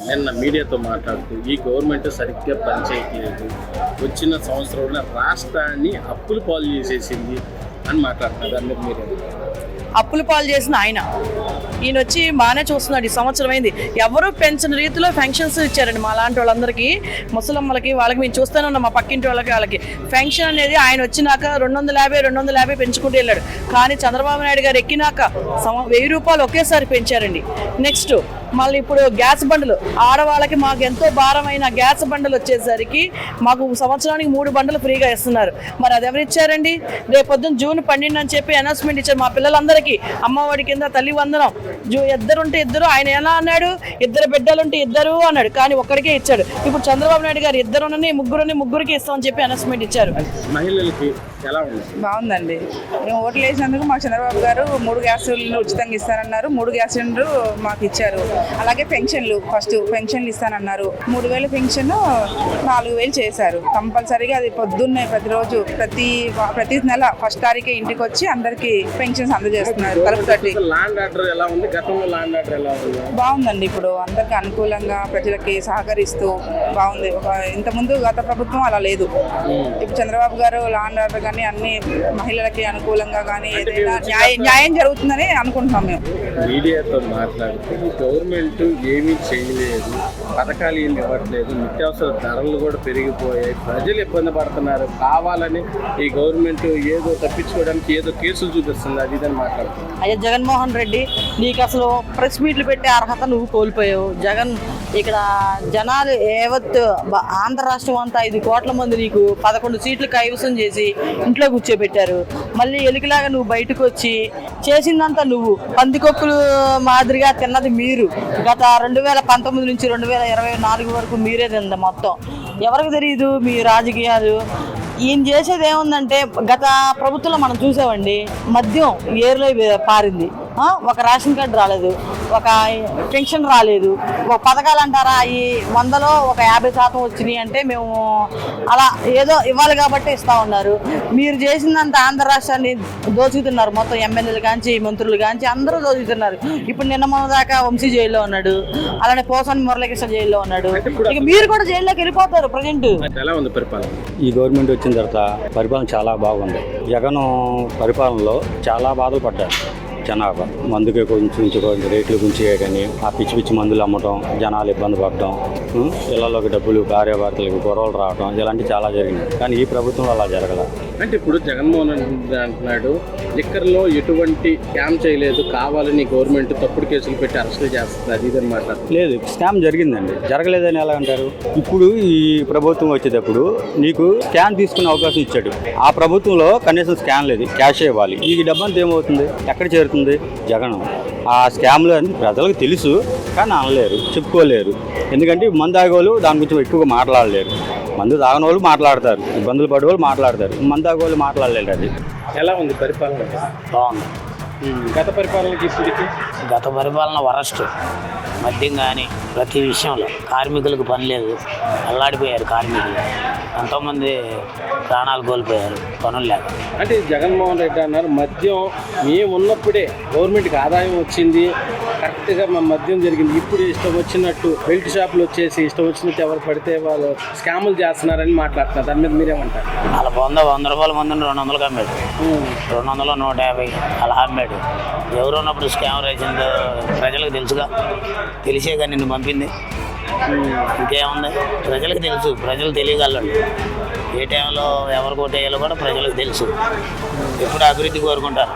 నిన్న మీడియాతో మాట్లాడుతూ ఈ గవర్నమెంట్ సరిగ్గా పనిచేయట్లేదు, వచ్చిన సంవత్సరంలో రాష్ట్రాన్ని అప్పులు పాలు చేసేసింది అని మాట్లాడుతున్నారు. దాని మీద మీరు అప్పుల పాలు చేసిన ఈయన వచ్చి బాగానే చూస్తున్నాడు. ఈ సంవత్సరం అయింది, ఎవరు పెంచిన రీతిలో ఫెన్షన్స్ ఇచ్చారండి మా లాంటి వాళ్ళందరికీ, ముసలమ్మలకి, వాళ్ళకి మేము చూస్తూనే ఉన్నాం. మా పక్కింటి వాళ్ళకి ఫెన్షన్ అనేది ఆయన వచ్చినాక 250 పెంచుకుంటూ వెళ్ళాడు. కానీ చంద్రబాబు నాయుడు గారు ఎక్కినాక 1000 రూపాయలు ఒకేసారి పెంచారండి. నెక్స్ట్ మళ్ళీ ఇప్పుడు గ్యాస్ బండ్లు, ఆడవాళ్ళకి మాకు ఎంతో భారమైన గ్యాస్ బండ్లు వచ్చేసరికి మాకు సంవత్సరానికి 3 బండ్లు ఫ్రీగా ఇస్తున్నారు. మరి అది ఎవరు ఇచ్చారండి? రేపొద్దున జూన్ 12 అని చెప్పి అనౌన్స్మెంట్ ఇచ్చారు. మా పిల్లలందరికీ అమ్మఒడి కింద తల్లి వందనం, ఇద్దరుంటే ఇద్దరు, ఆయన ఎలా అన్నాడు 2 బిడ్డలుంటే 2 అన్నాడు, కానీ ఒక్కడికే ఇచ్చాడు. ఇప్పుడు చంద్రబాబు నాయుడు గారు 2 ముగ్గురికి ఇస్తామని చెప్పి అనౌన్స్మెంట్ ఇచ్చారు. మహిళలకి ఎలా ఉంది? బాగుందండి. మేము ఓట్లు వేసినందుకు మాకు చంద్రబాబు గారు 3 గ్యాస్ సిలిండర్లు ఉచితంగా ఇస్తానన్నారు. 3 గ్యాస్ సిలిండర్ మాకు ఇచ్చారు. అలాగే పెన్షన్లు, ఫస్ట్ పెన్షన్లు ఇస్తానన్నారు. 3000 పెన్షన్ 4000 చేశారు. కంపల్సరీగా అది పొద్దున్నే ప్రతిరోజు ప్రతి నెల 1వ తారీఖు ఇంటికి వచ్చి అందరికి పెన్షన్స్ అందజేస్తున్నారు. కలుపుతోటి బాగుందండి. ఇప్పుడు అందరికి అనుకూలంగా ప్రజలకి సహకరిస్తూ బాగుంది. ఇంతకుముందు గత ప్రభుత్వం అలా లేదు. ఇప్పుడు చంద్రబాబు గారు లాండ్ ఆర్డర్ కానీ అన్ని మహిళలకి అనుకూలంగా కానీ ఏదైనా న్యాయం జరుగుతుందని అనుకుంటున్నాం. మేము మీడియాతో మాట్లాడుతూ గవర్నమెంట్ ఏమీ చేయలేదు, పథకాలు ఏమి ఇవ్వట్లేదు, నిత్యావసర ధరలు కూడా పెరిగిపోయాయి, ప్రజలు ఇబ్బంది పడుతున్నారు, కావాలని ఈ గవర్నమెంట్ ఏదో తప్పించుకోవడానికి ఏదో కేసులు చూపిస్తుంది, అది ఇదని మాట్లాడుతుంది. అయ్యా జగన్మోహన్ రెడ్డి, నీకు అసలు ప్రెస్ మీట్లు పెట్టే అర్హత నువ్వు కోల్పోయావు. జగన్ ఇక్కడ జనాలు యావత్ ఆంధ్ర రాష్ట్రం అంతా 5 కోట్ల మంది నీకు 11 సీట్లు కైవసం చేసి ఇంట్లో కూర్చోబెట్టారు. మళ్ళీ ఎలికిలాగా నువ్వు బయటకు వచ్చి చేసిందంతా నువ్వు పందికొక్కులు మాదిరిగా తిన్నది మీరు. గత 2019 నుంచి 2024 వరకు మీరే తింది మొత్తం. ఎవరికి తెలియదు మీ రాజకీయాలు. ఈయన చేసేది ఏముందంటే, గత ప్రభుత్వంలో మనం చూసామండి, మద్యం ఏర్లో పారింది, ఒక రేషన్ కార్డు రాలేదు, ఒక పెన్షన్ రాలేదు, ఒక పథకాలు అంటారా ఈ 100లో ఒక 50% వచ్చినాయి అంటే మేము అలా ఏదో ఇవ్వాలి కాబట్టి ఇస్తా ఉన్నారు. మీరు చేసిందంత ఆంధ్ర రాష్ట్రాన్ని దోచుకుతున్నారు. మొత్తం ఎమ్మెల్యేలు కాంచి మంత్రులు కాంచి అందరూ దోచుకుతున్నారు. ఇప్పుడు నిన్న మొన్న దాకా వంశీ జైల్లో ఉన్నాడు, అలానే పోసాని మురళీకృష్ణ జైల్లో ఉన్నాడు. ఇక మీరు కూడా జైల్లోకి వెళ్ళిపోతారు. ప్రజెంట్ ఈ గవర్నమెంట్ వచ్చిన తర్వాత పరిపాలన చాలా బాగుంది. జగన్ పరిపాలనలో చాలా బాధలు పడ్డారు జనాభా. మందుకే కొంచెం రేట్లు గురించి కానీ ఆ పిచ్చి మందులు అమ్మటం, జనాలు ఇబ్బంది పడటం, ఇళ్లలోకి డబ్బులు, భార్యాభర్తలకు గొడవలు రావడం, ఇలాంటివి చాలా జరిగినాయి. కానీ ఈ ప్రభుత్వంలో అలా జరగల. అంటే ఇప్పుడు జగన్మోహన్ రెడ్డి అంటున్నాడు లిక్కర్లో ఎటువంటి స్కామ్ చేయలేదు, కావాలని గవర్నమెంట్ తప్పుడు కేసులు పెట్టి అరెస్టులు చేస్తుంది, అది ఇదని మాట్లాడుతుంది. లేదు, స్కామ్ జరిగిందండి. జరగలేదని ఎలా అంటారు? ఇప్పుడు ఈ ప్రభుత్వం వచ్చేటప్పుడు నీకు స్కాన్ తీసుకునే అవకాశం ఇచ్చాడు. ఆ ప్రభుత్వంలో కనీసం స్కాన్ లేదు, క్యాష్ ఇవ్వాలి. ఈ డబ్బంతా ఏమవుతుంది, ఎక్కడ చేరుతుంది? జగన్ ఆ స్కామ్లు అని ప్రజలకు తెలుసు, కానీ అనలేరు, చెప్పుకోలేరు. ఎందుకంటే మందు తాగేవాళ్ళు దాని గురించి ఎక్కువగా మాట్లాడలేరు. మందు తాగని వాళ్ళు మాట్లాడతారు, ఇబ్బందులు పడే వాళ్ళు మాట్లాడతారు, మందు తాగే వాళ్ళు మాట్లాడలేరు. అది ఎలా ఉంది పరిపాలన? బాగుంది. గత పరిపాలనకి ఇప్పటికి? గత పరిపాలన వరస్ట్. మద్యం కానీ ప్రతి విషయంలో కార్మికులకు పని లేదు, అల్లాడిపోయారు కార్మికులు. ఎంతోమంది ప్రాణాలు కోల్పోయారు పనులు లేక. అంటే జగన్మోహన్ రెడ్డి అన్నారు మద్యం మేము ఉన్నప్పుడే గవర్నమెంట్కి ఆదాయం వచ్చింది, కరెక్ట్గా మా మద్యం జరిగింది. ఇప్పుడు ఇష్టం వచ్చినట్టు బెల్ట్ షాపులు వచ్చేసి ఇష్టం వచ్చినట్టు ఎవరు పడితే వాళ్ళు స్కాములు చేస్తున్నారని మాట్లాడుతున్నారు. దాని మీద మీరేమంటారు? అలా 100 రూపాయల మందుని 200కి అమ్మాడు, 200లో 150 అలా అమ్మాడు. ఎవరు ఉన్నప్పుడు స్కామ్ రేసిందో ప్రజలకు తెలుసుగా, తెలిసే కానీ నిన్ను పంపింది. ఇంకేముంది, ప్రజలకు తెలుసు, ప్రజలు తెలియగలరు. ఏ టైంలో ఎవరికి ఓటేయాలో కూడా ప్రజలకు తెలుసు. ఎప్పుడు అభివృద్ధి కోరుకుంటారు.